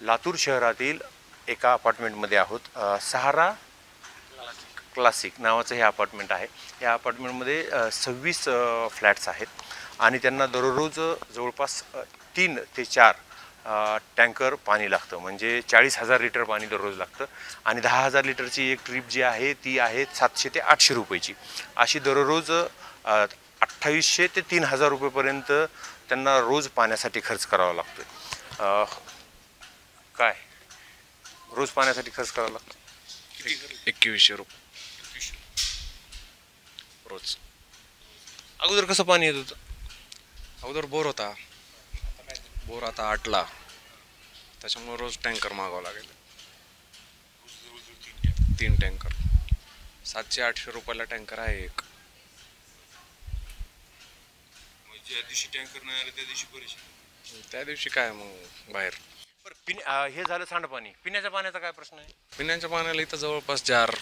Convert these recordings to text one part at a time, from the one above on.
लातूर शहरातील एका अपार्टमेंटमध्ये आहोत. सहारा क्लासिक नावाचं हे अपार्टमेंट आहे. या अपार्टमेंटमध्ये 26 फ्लॅट्स आहेत आणि त्यांना दररोज जवळपास 3 ते 4 टँकर पाणी लागतं. म्हणजे 40,000 लिटर पाणी दररोज लागतं आणि 10,000 लिटरची एक ट्रीप जी आहे ती आहे 700 ते 800 रुपयाची. अशी दररोज 2800 ते 3000 रुपयेपर्यंत त्यांना रोज पाण्यासाठी खर्च करावा लागतो. काय रोज पाण्यासाठी खर्च करावा लागतो? 2100 रुपये रोज. अगोदर कसं पाणी येत होतं? अगोदर बोर होता, बोर आता 8ला, त्याच्यामुळे रोज टँकर मागावं लागेल. 3 टँकर 700-800 रुपयाला टँकर आहे एक. ज्या दिवशी टँकर नाही आले त्या दिवशी परेशान. त्या दिवशी काय मग बाहेर. हे झालं सांडपाणी. पिण्याच्या पाण्याचा काय प्रश्न आहे? पिण्याच्या पाण्याला इथं जवळपास जार,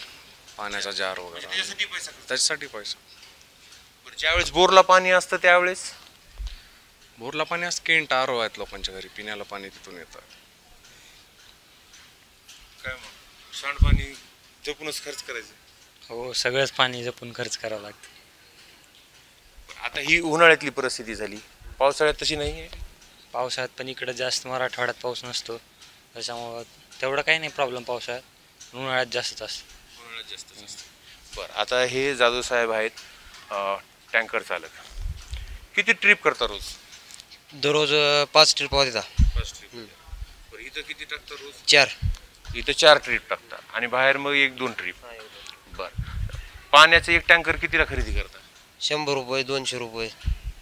पाण्याचा जार वगैरे, त्याच्यासाठी पैसा. ज्यावेळेस बोरला पाणी असतं त्यावेळेस बोरला पाणी असं केंट आरो आहेत लोकांच्या घरी, पिण्याला पाणी तिथून येतं. काय मग सांडपाणी जपूनच खर्च करायचं? हो, सगळंच पाणी जपून खर्च करावं लागतं. आता ही उन्हाळ्यातली परिस्थिती झाली, पावसाळ्यात तशी नाही आहे. पावसाळ्यात पण इकडं जास्त मराठवाड्यात पाऊस नसतो, त्याच्यामुळं तेवढं काही नाही प्रॉब्लेम पावसाळ्यात. उन्हाळ्यात जास्तच असतं. उन्हाळ्यात जास्तच असतं. बरं, आता हे जाधव साहेब आहेत टँकर चालक. किती ट्रिप करता रोज? दररोज 5 ट्रिप होत्या. 5 ट्रिप. बरं, इथं किती टाकता रोज? 4. इथं 4 ट्रिप टाकता आणि बाहेर मग 1-2 ट्रिप. बरं, पाण्याचं एक टँकर कितीला खरेदी करता? 100 रुपये, 200 रुपये.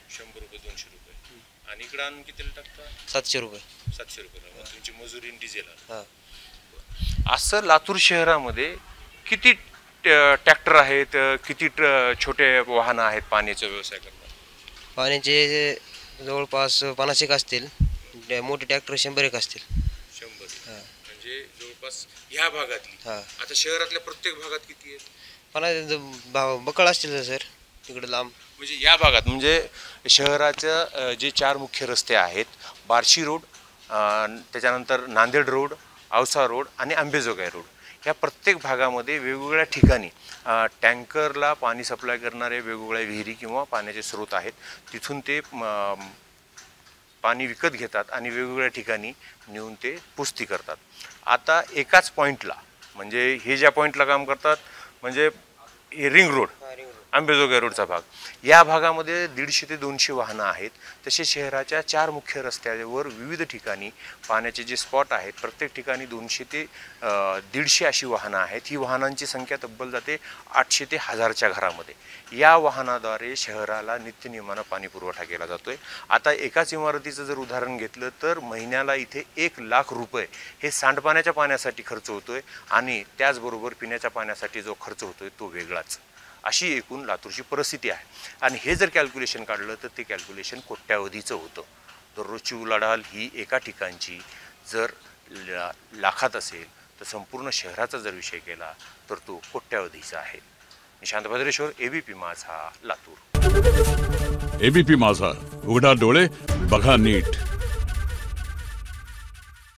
100 रुपये, 200 रुपये. आणि इकडं आणून कितीला टाकता? 700 रुपये. 700 रुपये. तुमची मजुरी आणि डिझेल. हां. असं लातूर शहरामध्ये किती ट्रॅक्टर आहेत, किती छोटे वाहनं आहेत पाण्याचा व्यवसाय करतात? पाण्याचे जवळपास 50 असतील, मोठे ट्रॅक्टर 100 असतील. 100. म्हणजे जवळपास ह्या भागातली. हां. आता शहरातल्या प्रत्येक भागात किती आहेत? 50 बकळ असतील सर तिकडे लांब. म्हणजे या भागात म्हणजे शहराच्या जे 4 मुख्य रस्ते आहेत, बार्शी रोड, त्याच्यानंतर नांदेड रोड, औसा रोड आणि अंबेजोगाई रोड, ह्या प्रत्येक भागामध्ये वेगवेगळ्या ठिकाणी टँकरला पाणी सप्लाय करणारे वेगवेगळ्या विहिरी किंवा पाण्याचे स्रोत आहेत. तिथून ते पाणी विकत घेतात आणि वेगवेगळ्या ठिकाणी नेऊन ते पुस्ती करतात. आता एकाच पॉईंटला, म्हणजे हे ज्या पॉईंटला काम करतात म्हणजे रिंग रोड, अंबेजोगाई रोडचा भाग, या भागामध्ये 150 ते 200 वाहनं आहेत. तसे शहराच्या 4 मुख्य रस्त्यावर विविध ठिकाणी पाण्याचे जे स्पॉट आहेत, प्रत्येक ठिकाणी 200 ते 150 अशी वाहनं आहेत. ही वाहनांची संख्या तब्बल जाते 800 ते 1000च्या घरामध्ये. या वाहनाद्वारे शहराला नित्यनियमानं पाणी पुरवठा केला जातोय. आता एकाच इमारतीचं जर उदाहरण घेतलं तर महिन्याला इथे 1 लाख रुपये हे सांडपाण्याच्या पाण्यासाठी खर्च होतोय आणि त्याचबरोबर पिण्याच्या पाण्यासाठी जो खर्च होतोय तो वेगळाच. अशी एकूण लातूरची परिस्थिती आहे. आणि हे जर कॅल्क्युलेशन काढलं तर ते कॅल्क्युलेशन कोट्यावधीचं होतं. दररोजची उलाढाल ही एका ठिकाणची जर लाखात असेल तर संपूर्ण शहराचा जर विषय केला तर तो कोट्यावधीचा आहे. निशांत भद्रेश्वर, एबीपी माझा, लातूर. एबीपी माझा, उघडा डोळे बघा नीट.